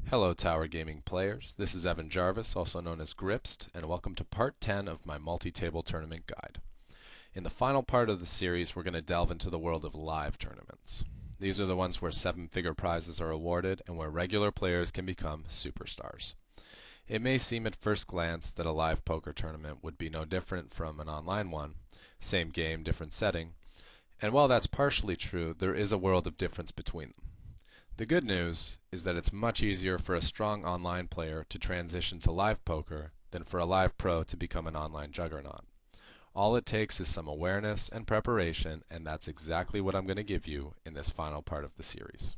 Hello Tower Gaming players, this is Evan Jarvis, also known as Gripst, and welcome to part 10 of my multi-table tournament guide. In the final part of the series, we're going to delve into the world of live tournaments. These are the ones where seven-figure prizes are awarded and where regular players can become superstars. It may seem at first glance that a live poker tournament would be no different from an online one, same game, different setting, and while that's partially true, there is a world of difference between them. The good news is that it's much easier for a strong online player to transition to live poker than for a live pro to become an online juggernaut. All it takes is some awareness and preparation, and that's exactly what I'm going to give you in this final part of the series.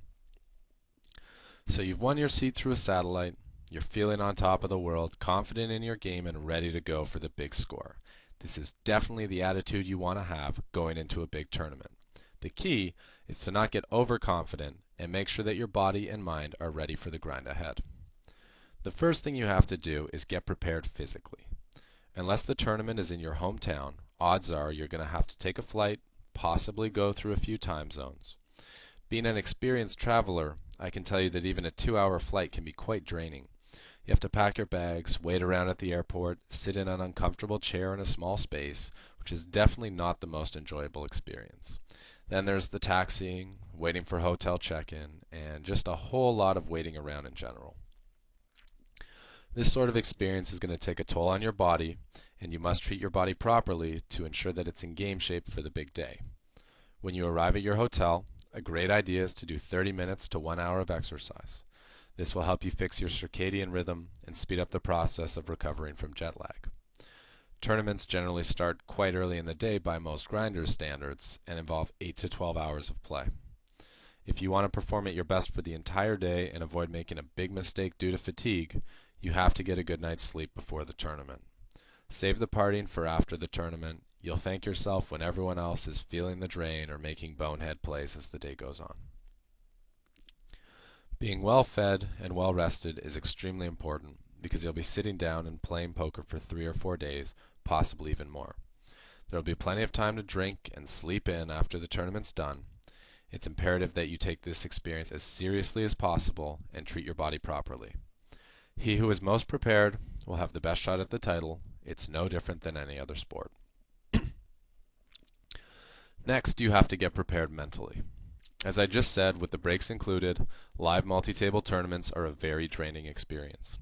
So you've won your seat through a satellite, you're feeling on top of the world, confident in your game and ready to go for the big score. This is definitely the attitude you want to have going into a big tournament. The key is to not get overconfident and make sure that your body and mind are ready for the grind ahead. The first thing you have to do is get prepared physically. Unless the tournament is in your hometown, odds are you're going to have to take a flight, possibly go through a few time zones. Being an experienced traveler, I can tell you that even a 2-hour flight can be quite draining. You have to pack your bags, wait around at the airport, sit in an uncomfortable chair in a small space, which is definitely not the most enjoyable experience. Then there's the taxiing, waiting for hotel check-in, and just a whole lot of waiting around in general. This sort of experience is going to take a toll on your body, and you must treat your body properly to ensure that it's in game shape for the big day. When you arrive at your hotel, a great idea is to do 30 minutes to 1 hour of exercise. This will help you fix your circadian rhythm and speed up the process of recovering from jet lag. Tournaments generally start quite early in the day by most grinders' standards and involve 8 to 12 hours of play. If you want to perform at your best for the entire day and avoid making a big mistake due to fatigue, you have to get a good night's sleep before the tournament. Save the partying for after the tournament. You'll thank yourself when everyone else is feeling the drain or making bonehead plays as the day goes on. Being well fed and well rested is extremely important because you'll be sitting down and playing poker for 3 or 4 days, possibly even more. There will be plenty of time to drink and sleep in after the tournament's done. It's imperative that you take this experience as seriously as possible and treat your body properly. He who is most prepared will have the best shot at the title. It's no different than any other sport. Next, you have to get prepared mentally. As I just said, with the breaks included, live multi-table tournaments are a very draining experience.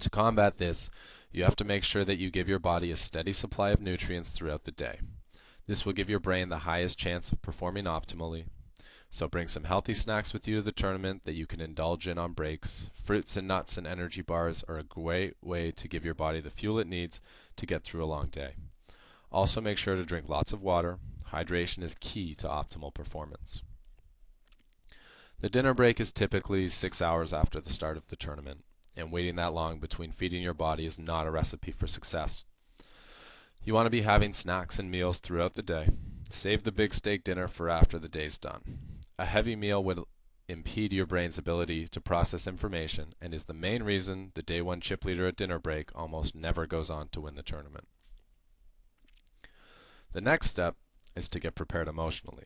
To combat this, you have to make sure that you give your body a steady supply of nutrients throughout the day. This will give your brain the highest chance of performing optimally. So bring some healthy snacks with you to the tournament that you can indulge in on breaks. Fruits and nuts and energy bars are a great way to give your body the fuel it needs to get through a long day. Also make sure to drink lots of water. Hydration is key to optimal performance. The dinner break is typically 6 hours after the start of the tournament, and waiting that long between feeding your body is not a recipe for success. You want to be having snacks and meals throughout the day. Save the big steak dinner for after the day's done. A heavy meal would impede your brain's ability to process information and is the main reason the day one chip leader at dinner break almost never goes on to win the tournament. The next step is to get prepared emotionally.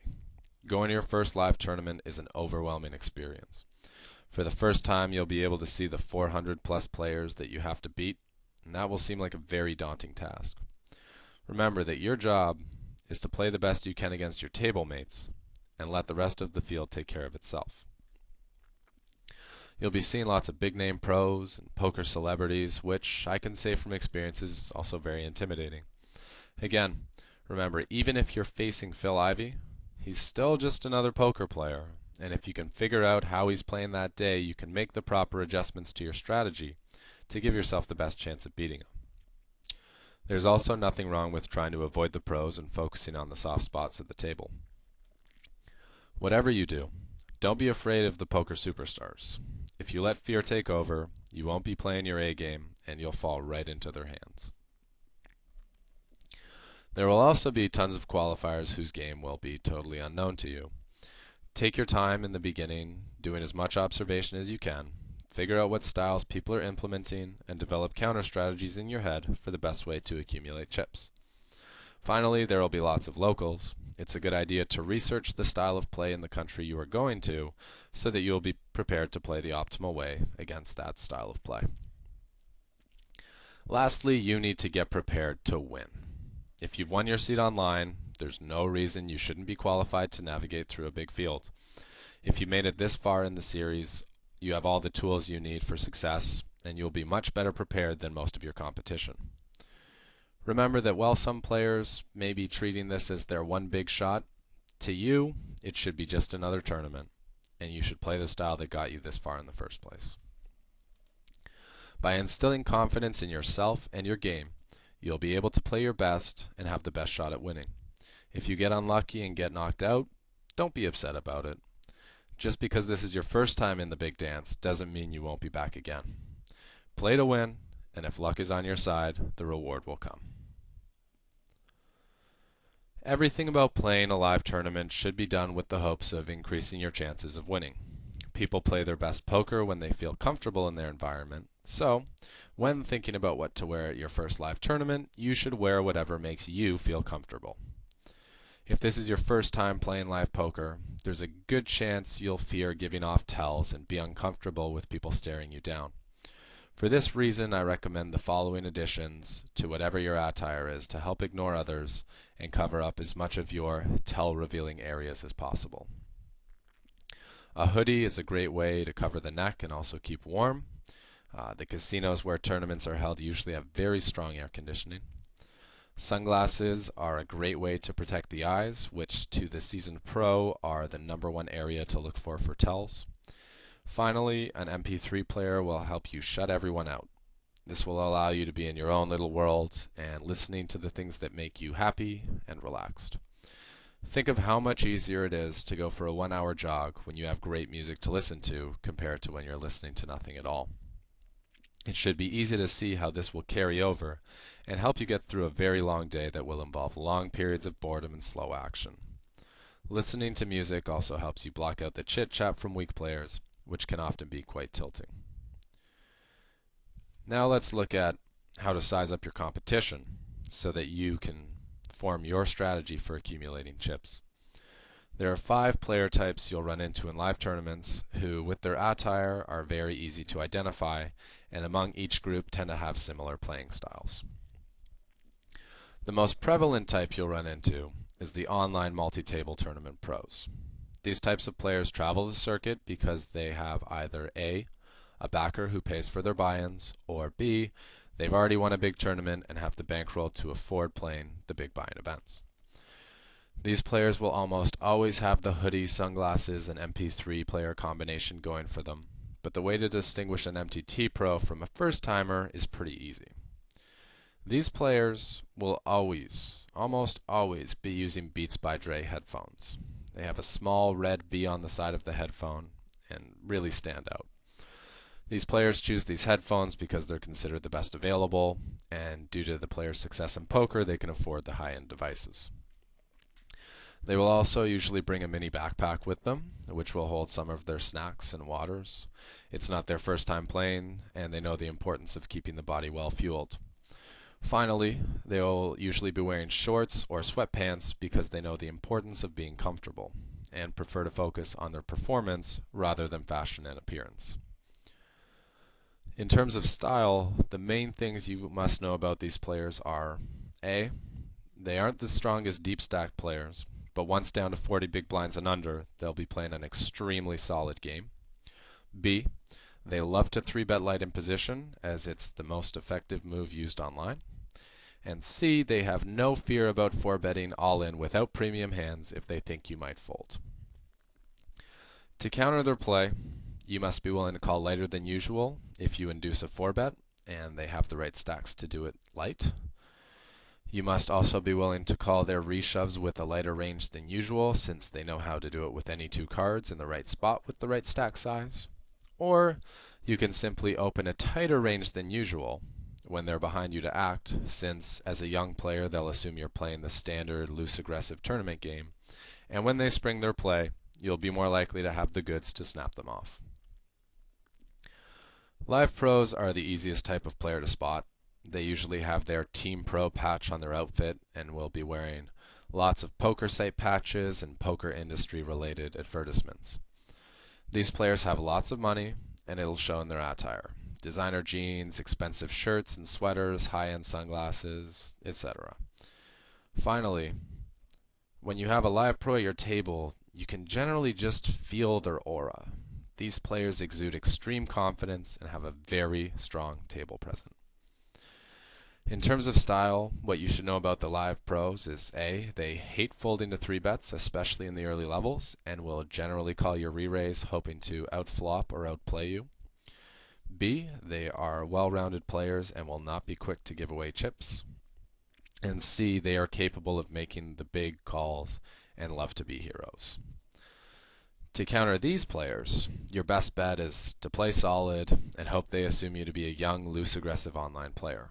Going to your first live tournament is an overwhelming experience. For the first time, you'll be able to see the 400 plus players that you have to beat, and that will seem like a very daunting task. Remember that your job is to play the best you can against your table mates and let the rest of the field take care of itself. You'll be seeing lots of big name pros and poker celebrities, which I can say from experience is also very intimidating. Again, remember, even if you're facing Phil Ivey, he's still just another poker player, and if you can figure out how he's playing that day, you can make the proper adjustments to your strategy to give yourself the best chance at beating him. There's also nothing wrong with trying to avoid the pros and focusing on the soft spots at the table. Whatever you do, don't be afraid of the poker superstars. If you let fear take over, you won't be playing your A game, and you'll fall right into their hands. There will also be tons of qualifiers whose game will be totally unknown to you. Take your time in the beginning, doing as much observation as you can. Figure out what styles people are implementing and develop counter strategies in your head for the best way to accumulate chips. Finally, there will be lots of locals. it's a good idea to research the style of play in the country you are going to so that you will be prepared to play the optimal way against that style of play. Lastly, you need to get prepared to win. If you've won your seat online, there's no reason you shouldn't be qualified to navigate through a big field. If you made it this far in the series, you have all the tools you need for success, and you'll be much better prepared than most of your competition. Remember that while some players may be treating this as their one big shot, to you, it should be just another tournament, and you should play the style that got you this far in the first place. By instilling confidence in yourself and your game, you'll be able to play your best and have the best shot at winning. If you get unlucky and get knocked out, don't be upset about it. Just because this is your first time in the big dance doesn't mean you won't be back again. Play to win, and if luck is on your side, the reward will come. Everything about playing a live tournament should be done with the hopes of increasing your chances of winning. People play their best poker when they feel comfortable in their environment, so when thinking about what to wear at your first live tournament, you should wear whatever makes you feel comfortable. If this is your first time playing live poker, there's a good chance you'll fear giving off tells and be uncomfortable with people staring you down. For this reason, I recommend the following additions to whatever your attire is to help ignore others and cover up as much of your tell-revealing areas as possible. A hoodie is a great way to cover the neck and also keep warm. The casinos where tournaments are held usually have very strong air conditioning. Sunglasses are a great way to protect the eyes, which to the seasoned pro are the #1 area to look for tells. Finally, an MP3 player will help you shut everyone out. This will allow you to be in your own little world and listening to the things that make you happy and relaxed. Think of how much easier it is to go for a 1-hour jog when you have great music to listen to compared to when you're listening to nothing at all. It should be easy to see how this will carry over and help you get through a very long day that will involve long periods of boredom and slow action. Listening to music also helps you block out the chit-chat from weak players, which can often be quite tilting. Now let's look at how to size up your competition so that you can form your strategy for accumulating chips. There are 5 player types you'll run into in live tournaments who, with their attire, are very easy to identify, and among each group tend to have similar playing styles. The most prevalent type you'll run into is the online multi-table tournament pros. These types of players travel the circuit because they have either A, a backer who pays for their buy-ins, or B, they've already won a big tournament and have the bankroll to afford playing the big buy-in events. These players will almost always have the hoodie, sunglasses, and MP3 player combination going for them, but the way to distinguish an MTT pro from a first-timer is pretty easy. These players will almost always be using Beats by Dre headphones. They have a small red B on the side of the headphone and really stand out. These players choose these headphones because they're considered the best available, and due to the player's success in poker, they can afford the high-end devices. They will also usually bring a mini backpack with them, which will hold some of their snacks and waters. It's not their first time playing, and they know the importance of keeping the body well fueled. Finally, they will usually be wearing shorts or sweatpants because they know the importance of being comfortable, and prefer to focus on their performance rather than fashion and appearance. In terms of style, the main things you must know about these players are A, they aren't the strongest deep stack players, but once down to 40 big blinds and under, they'll be playing an extremely solid game. B, they love to 3-bet light in position, as it's the most effective move used online. And C, they have no fear about 4-betting all in without premium hands if they think you might fold. To counter their play, you must be willing to call lighter than usual if you induce a 4-bet, and they have the right stacks to do it light. You must also be willing to call their reshoves with a lighter range than usual, since they know how to do it with any 2 cards in the right spot with the right stack size. Or you can simply open a tighter range than usual when they're behind you to act, since as a young player they'll assume you're playing the standard loose aggressive tournament game, and when they spring their play, you'll be more likely to have the goods to snap them off. Live pros are the easiest type of player to spot. They usually have their Team Pro patch on their outfit and will be wearing lots of poker site patches, and poker industry related advertisements. These players have lots of money, and it'll show in their attire. Designer jeans, expensive shirts and sweaters, high-end sunglasses, etc. Finally, when you have a live pro at your table, you can generally just feel their aura. These players exude extreme confidence and have a very strong table presence. In terms of style, what you should know about the live pros is A, they hate folding to 3-bets, especially in the early levels, and will generally call your re-raise hoping to outflop or outplay you. B, they are well-rounded players and will not be quick to give away chips. And C, they are capable of making the big calls and love to be heroes. To counter these players, your best bet is to play solid and hope they assume you to be a young, loose, aggressive online player.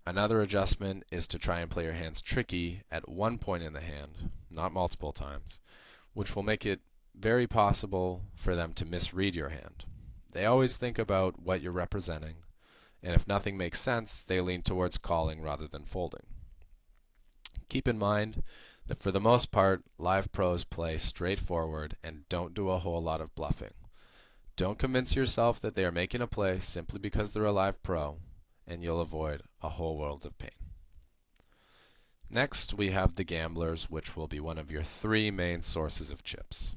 Another adjustment is to try and play your hands tricky at one point in the hand, not multiple times, which will make it very possible for them to misread your hand. They always think about what you're representing, and if nothing makes sense, they lean towards calling rather than folding. Keep in mind that for the most part, live pros play straightforward and don't do a whole lot of bluffing. Don't convince yourself that they are making a play simply because they're a live pro, and you'll avoid a whole world of pain. Next, we have the gamblers, which will be one of your 3 main sources of chips.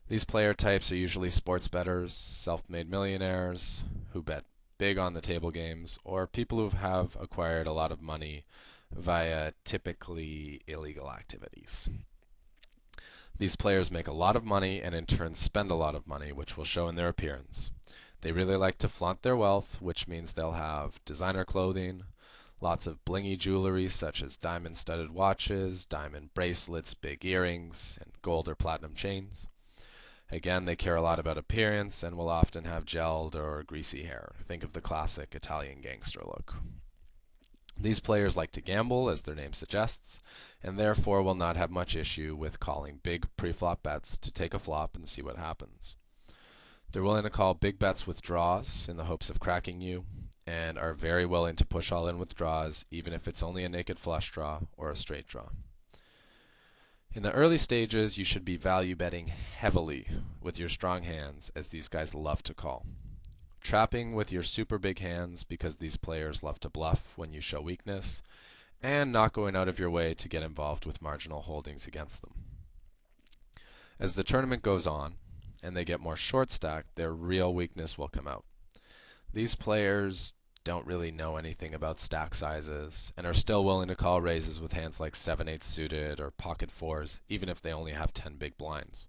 These player types are usually sports bettors, self-made millionaires who bet big on the table games, or people who have acquired a lot of money via typically illegal activities. These players make a lot of money and in turn spend a lot of money, which will show in their appearance. They really like to flaunt their wealth, which means they'll have designer clothing, lots of blingy jewelry such as diamond-studded watches, diamond bracelets, big earrings, and gold or platinum chains. Again, they care a lot about appearance and will often have gelled or greasy hair. Think of the classic Italian gangster look. These players like to gamble, as their name suggests, and therefore will not have much issue with calling big pre-flop bets to take a flop and see what happens. They're willing to call big bets with draws in the hopes of cracking you, and are very willing to push all in with draws, even if it's only a naked flush draw or a straight draw. In the early stages, you should be value betting heavily with your strong hands, as these guys love to call. Trapping with your super big hands, because these players love to bluff when you show weakness, and not going out of your way to get involved with marginal holdings against them. As the tournament goes on, and they get more short stacked, their real weakness will come out. These players don't really know anything about stack sizes, and are still willing to call raises with hands like 7/8 suited or pocket 4s, even if they only have 10 big blinds.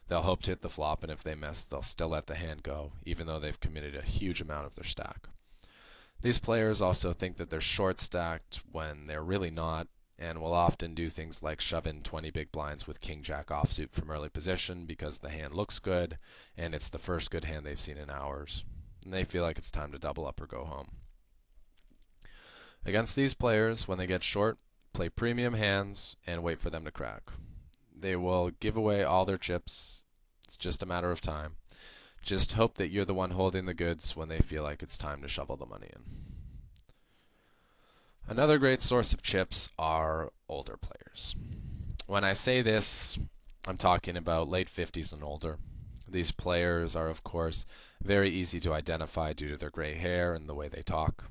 They'll hope to hit the flop, and if they miss, they'll still let the hand go, even though they've committed a huge amount of their stack. These players also think that they're short stacked when they're really not, and will often do things like shove in 20 big blinds with king-jack offsuit from early position because the hand looks good, and it's the first good hand they've seen in hours, and they feel like it's time to double up or go home. Against these players, when they get short, play premium hands and wait for them to crack. They will give away all their chips. It's just a matter of time. Just hope that you're the one holding the goods when they feel like it's time to shovel the money in. Another great source of chips are older players. When I say this, I'm talking about late 50s and older. These players are, of course, very easy to identify due to their gray hair and the way they talk.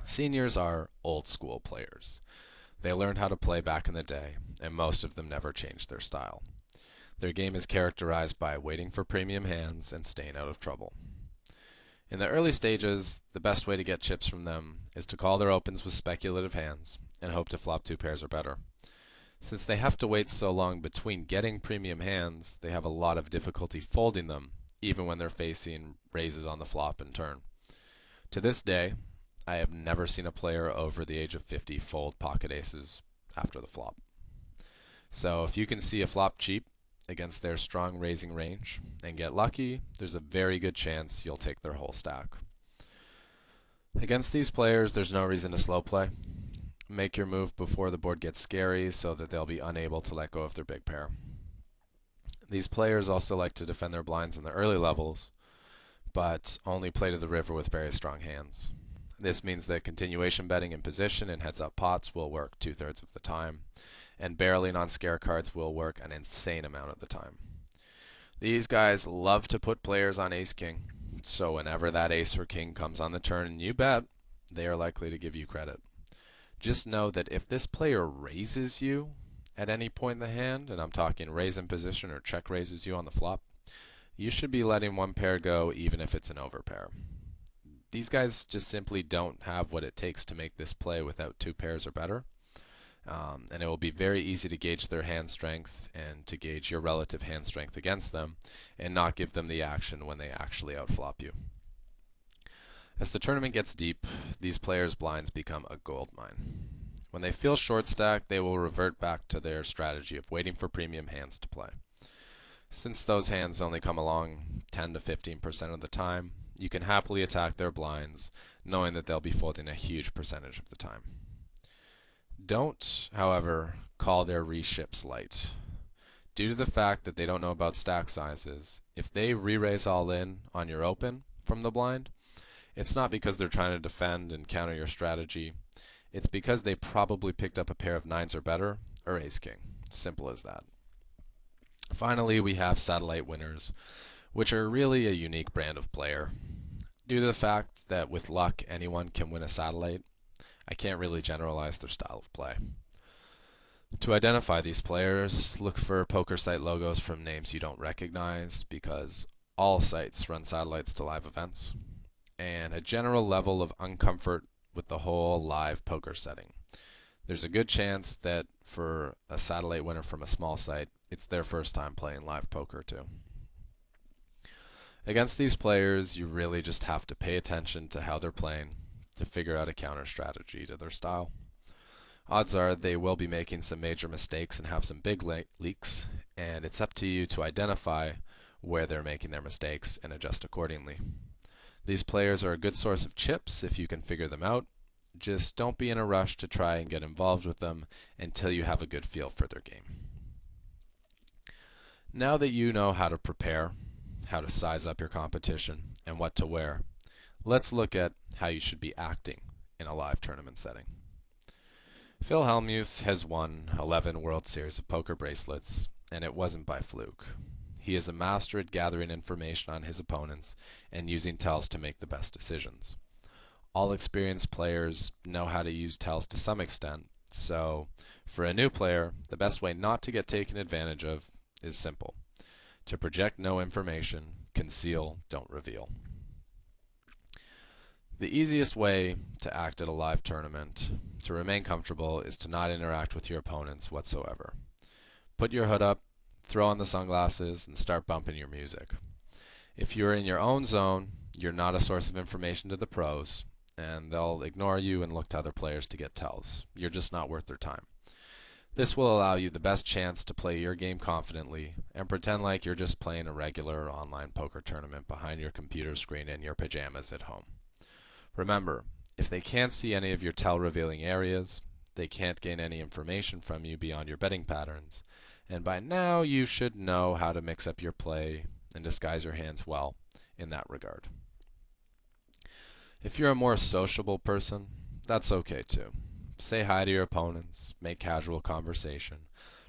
Seniors are old school players. They learned how to play back in the day, and most of them never changed their style. Their game is characterized by waiting for premium hands and staying out of trouble. In the early stages, the best way to get chips from them is to call their opens with speculative hands and hope to flop 2 pairs or better. Since they have to wait so long between getting premium hands, they have a lot of difficulty folding them, even when they're facing raises on the flop and turn. To this day, I have never seen a player over the age of 50 fold pocket aces after the flop. So if you can see a flop cheap against their strong raising range and get lucky, there's a very good chance you'll take their whole stack. Against these players, there's no reason to slow play. Make your move before the board gets scary so that they'll be unable to let go of their big pair. These players also like to defend their blinds in the early levels, but only play to the river with very strong hands. This means that continuation betting in position and heads-up pots will work 2/3 of the time, and barreling on scare cards will work an insane amount of the time. These guys love to put players on ace-king, so whenever that ace or king comes on the turn and you bet, they are likely to give you credit. Just know that if this player raises you at any point in the hand, and I'm talking raise in position or check raises you on the flop, you should be letting one pair go even if it's an overpair. These guys just simply don't have what it takes to make this play without two pairs or better. And it will be very easy to gauge their hand strength and to gauge your relative hand strength against them and not give them the action when they actually outflop you. As the tournament gets deep, these players' blinds become a goldmine. When they feel short stacked, they will revert back to their strategy of waiting for premium hands to play. Since those hands only come along 10 to 15% of the time, you can happily attack their blinds, knowing that they'll be folding a huge percentage of the time. Don't, however, call their reships light. Due to the fact that they don't know about stack sizes, if they re-raise all in on your open from the blind, it's not because they're trying to defend and counter your strategy. It's because they probably picked up a pair of nines or better, or ace-king. Simple as that. Finally, we have satellite winners, which are really a unique brand of player. Due to the fact that with luck anyone can win a satellite, I can't really generalize their style of play. To identify these players, look for poker site logos from names you don't recognize, because all sites run satellites to live events, and a general level of uncomfort with the whole live poker setting. There's a good chance that for a satellite winner from a small site, it's their first time playing live poker too. Against these players, you really just have to pay attention to how they're playing to figure out a counter strategy to their style. Odds are they will be making some major mistakes and have some big leaks, and it's up to you to identify where they're making their mistakes and adjust accordingly. These players are a good source of chips if you can figure them out. Just don't be in a rush to try and get involved with them until you have a good feel for their game. Now that you know how to prepare, how to size up your competition, and what to wear, let's look at how you should be acting in a live tournament setting. Phil Hellmuth has won 11 World Series of Poker bracelets, and it wasn't by fluke. He is a master at gathering information on his opponents and using tells to make the best decisions. All experienced players know how to use tells to some extent, so for a new player, the best way not to get taken advantage of is simple. To project no information, conceal, don't reveal. The easiest way to act at a live tournament to remain comfortable is to not interact with your opponents whatsoever. Put your hood up, throw on the sunglasses, and start bumping your music. If you're in your own zone, you're not a source of information to the pros, and they'll ignore you and look to other players to get tells. You're just not worth their time. This will allow you the best chance to play your game confidently and pretend like you're just playing a regular online poker tournament behind your computer screen in your pajamas at home. Remember, if they can't see any of your tell revealing areas, they can't gain any information from you beyond your betting patterns, and by now you should know how to mix up your play and disguise your hands well in that regard. If you're a more sociable person, that's okay too. Say hi to your opponents, make casual conversation,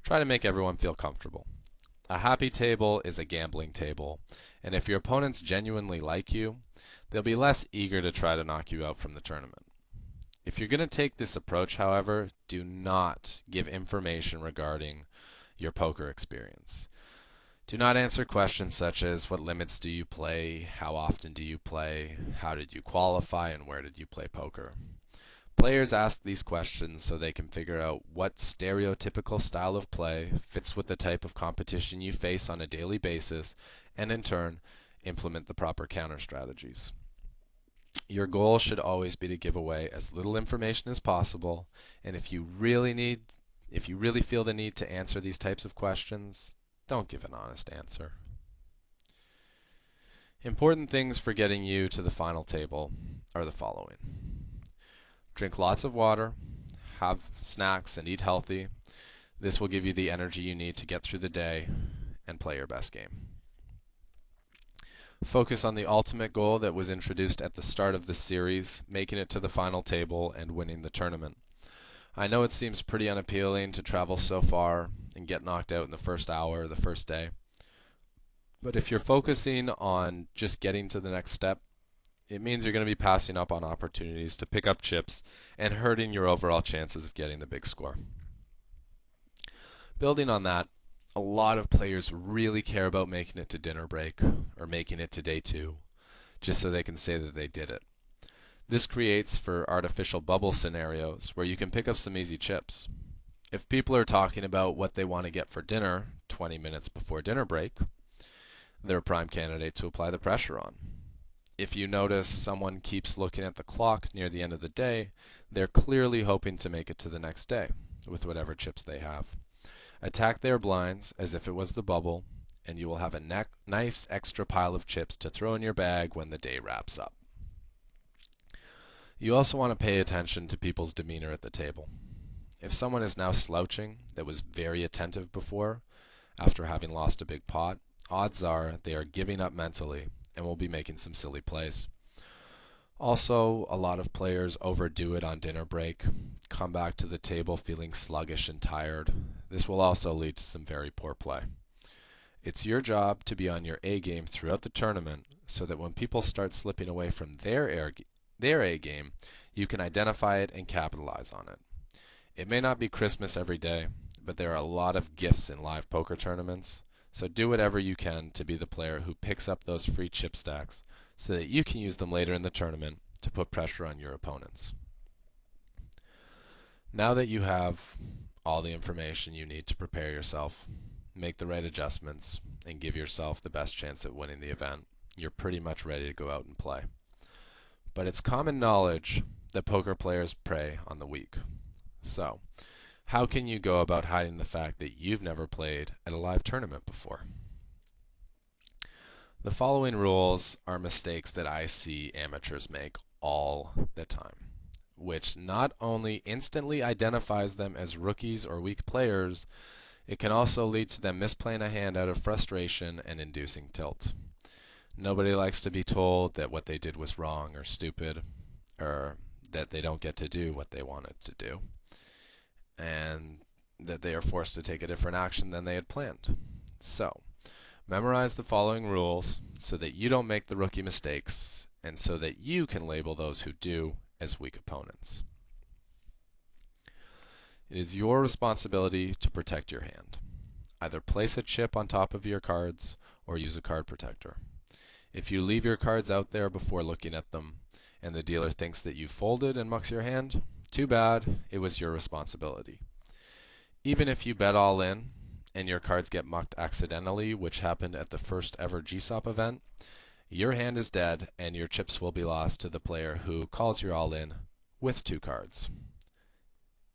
try to make everyone feel comfortable. A happy table is a gambling table, and if your opponents genuinely like you, they'll be less eager to try to knock you out from the tournament. If you're going to take this approach, however, do not give information regarding your poker experience. Do not answer questions such as what limits do you play, how often do you play, how did you qualify, and where did you play poker. Players ask these questions so they can figure out what stereotypical style of play fits with the type of competition you face on a daily basis, and in turn, implement the proper counter strategies. Your goal should always be to give away as little information as possible, and if you really feel the need to answer these types of questions, don't give an honest answer. Important things for getting you to the final table are the following. Drink lots of water, have snacks, and eat healthy. This will give you the energy you need to get through the day and play your best game. Focus on the ultimate goal that was introduced at the start of the series, making it to the final table and winning the tournament. I know it seems pretty unappealing to travel so far and get knocked out in the first hour or the first day, but if you're focusing on just getting to the next step, it means you're going to be passing up on opportunities to pick up chips and hurting your overall chances of getting the big score. Building on that, a lot of players really care about making it to dinner break or making it to day 2, just so they can say that they did it. This creates for artificial bubble scenarios where you can pick up some easy chips. If people are talking about what they want to get for dinner 20 minutes before dinner break, they're a prime candidate to apply the pressure on. If you notice someone keeps looking at the clock near the end of the day, they're clearly hoping to make it to the next day with whatever chips they have. Attack their blinds as if it was the bubble, and you will have a nice extra pile of chips to throw in your bag when the day wraps up. You also want to pay attention to people's demeanor at the table. If someone is now slouching that was very attentive before, after having lost a big pot, odds are they are giving up mentally and will be making some silly plays. Also, a lot of players overdo it on dinner break, come back to the table feeling sluggish and tired. This will also lead to some very poor play. It's your job to be on your A game throughout the tournament so that when people start slipping away from their A game, you can identify it and capitalize on it. It may not be Christmas every day, but there are a lot of gifts in live poker tournaments, so do whatever you can to be the player who picks up those free chip stacks so that you can use them later in the tournament to put pressure on your opponents. Now that you have all the information you need to prepare yourself, make the right adjustments, and give yourself the best chance at winning the event, you're pretty much ready to go out and play. But it's common knowledge that poker players prey on the weak. So, how can you go about hiding the fact that you've never played at a live tournament before? The following rules are mistakes that I see amateurs make all the time, which not only instantly identifies them as rookies or weak players, it can also lead to them misplaying a hand out of frustration and inducing tilt. Nobody likes to be told that what they did was wrong or stupid, or that they don't get to do what they wanted to do, and that they are forced to take a different action than they had planned. So, memorize the following rules so that you don't make the rookie mistakes, and so that you can label those who do as weak opponents. It is your responsibility to protect your hand. Either place a chip on top of your cards or use a card protector. If you leave your cards out there before looking at them, and the dealer thinks that you folded and mucks your hand, too bad, it was your responsibility. Even if you bet all in, and your cards get mucked accidentally, which happened at the first ever GSOP event, your hand is dead and your chips will be lost to the player who calls your all in with 2 cards.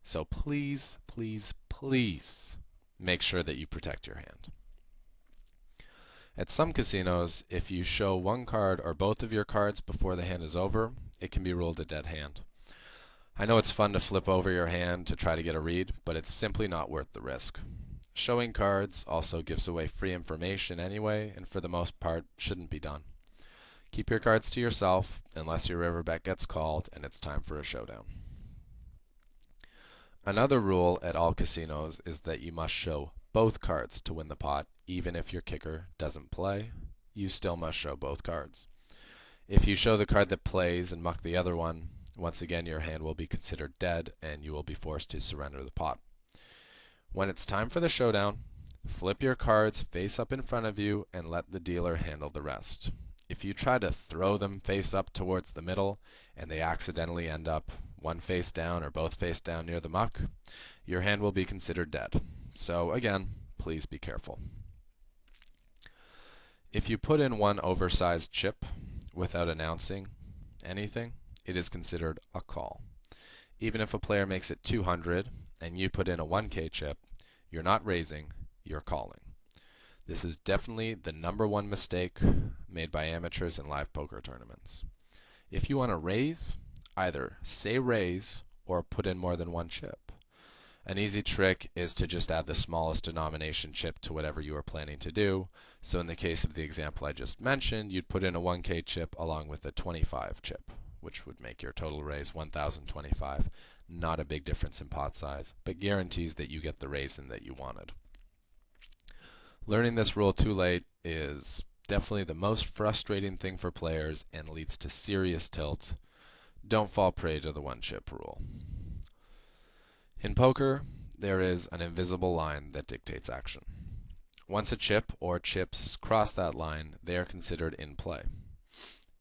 So please, please, please make sure that you protect your hand. At some casinos, if you show 1 card or both of your cards before the hand is over, it can be ruled a dead hand. I know it's fun to flip over your hand to try to get a read, but it's simply not worth the risk. Showing cards also gives away free information anyway, and for the most part, shouldn't be done. Keep your cards to yourself, unless your river bet gets called and it's time for a showdown. Another rule at all casinos is that you must show both cards to win the pot. Even if your kicker doesn't play, you still must show both cards. If you show the card that plays and muck the other one, once again your hand will be considered dead and you will be forced to surrender the pot. When it's time for the showdown, flip your cards face up in front of you and let the dealer handle the rest. If you try to throw them face up towards the middle and they accidentally end up one face down or both face down near the muck, your hand will be considered dead. So again, please be careful. If you put in 1 oversized chip without announcing anything, it is considered a call. Even if a player makes it 200 and you put in a 1K chip, you're not raising, you're calling. This is definitely the #1 mistake made by amateurs in live poker tournaments. If you want to raise, either say raise or put in more than 1 chip. An easy trick is to just add the smallest denomination chip to whatever you are planning to do. So in the case of the example I just mentioned, you'd put in a 1K chip along with a 25 chip, which would make your total raise 1025. Not a big difference in pot size, but guarantees that you get the raise-in that you wanted. Learning this rule too late is definitely the most frustrating thing for players and leads to serious tilt. Don't fall prey to the one chip rule. In poker, there is an invisible line that dictates action. Once a chip or chips cross that line, they are considered in play.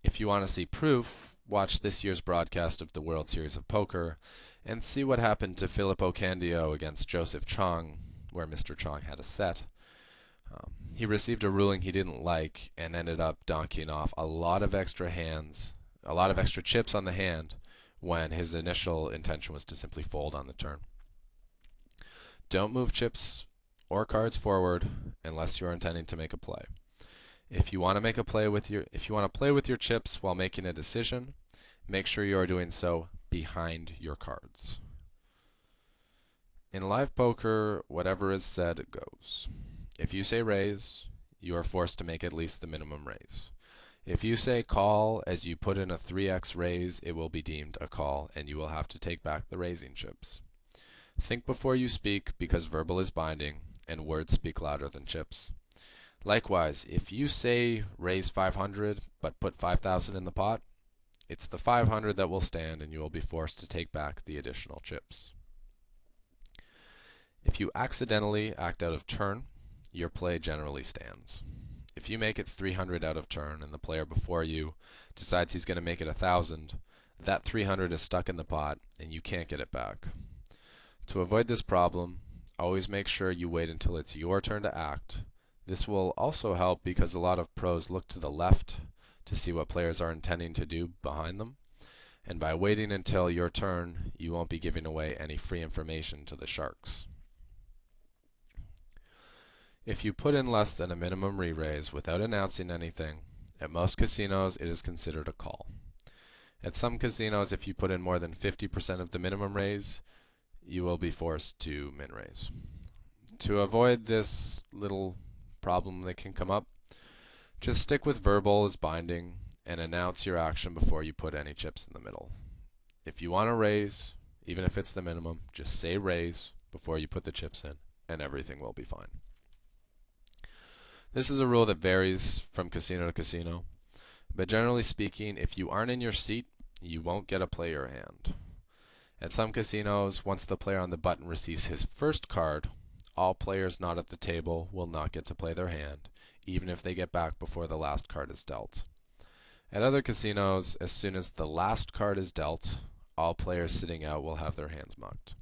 If you want to see proof, watch this year's broadcast of the World Series of Poker and see what happened to Filippo Candio against Joseph Chong, where Mr. Chong had a set. He received a ruling he didn't like and ended up donkeying off a lot of extra chips on the hand when his initial intention was to simply fold on the turn. Don't move chips or cards forward unless you're intending to make a play. If you want to play with your chips while making a decision, make sure you are doing so behind your cards. In live poker, whatever is said goes. If you say raise, you are forced to make at least the minimum raise. If you say call as you put in a 3x raise, it will be deemed a call and you will have to take back the raising chips. Think before you speak because verbal is binding and words speak louder than chips. Likewise, if you say raise 500 but put 5,000 in the pot, it's the 500 that will stand and you will be forced to take back the additional chips. If you accidentally act out of turn, your play generally stands. If you make it 300 out of turn and the player before you decides he's going to make it 1,000, that 300 is stuck in the pot and you can't get it back. To avoid this problem, always make sure you wait until it's your turn to act. This will also help because a lot of pros look to the left to see what players are intending to do behind them. And by waiting until your turn, you won't be giving away any free information to the sharks. If you put in less than a minimum re-raise without announcing anything, at most casinos it is considered a call. At some casinos, if you put in more than 50% of the minimum raise, you will be forced to min-raise. To avoid this little problem that can come up, just stick with verbal as binding and announce your action before you put any chips in the middle. If you want to raise, even if it's the minimum, just say raise before you put the chips in and everything will be fine. This is a rule that varies from casino to casino, but generally speaking, if you aren't in your seat, you won't get to play your hand. At some casinos, once the player on the button receives his first card, all players not at the table will not get to play their hand, even if they get back before the last card is dealt. At other casinos, as soon as the last card is dealt, all players sitting out will have their hands mucked.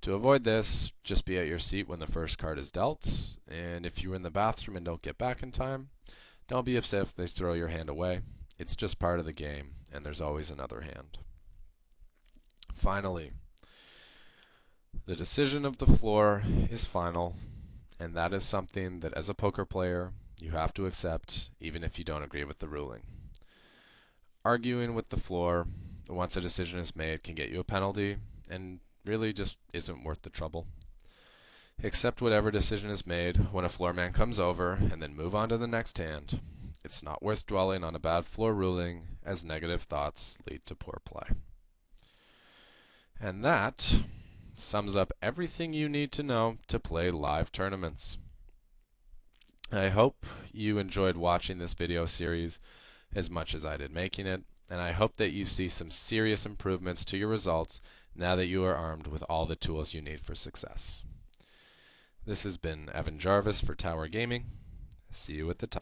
To avoid this, just be at your seat when the first card is dealt, and if you're in the bathroom and don't get back in time, don't be upset if they throw your hand away. It's just part of the game, and there's always another hand. Finally, the decision of the floor is final, and that is something that as a poker player you have to accept even if you don't agree with the ruling. Arguing with the floor once a decision is made can get you a penalty and really just isn't worth the trouble. Accept whatever decision is made when a floor man comes over and then move on to the next hand. It's not worth dwelling on a bad floor ruling as negative thoughts lead to poor play. And that sums up everything you need to know to play live tournaments. I hope you enjoyed watching this video series as much as I did making it, and I hope that you see some serious improvements to your results now that you are armed with all the tools you need for success. This has been Evan Jarvis for Tower Gaming. See you at the top.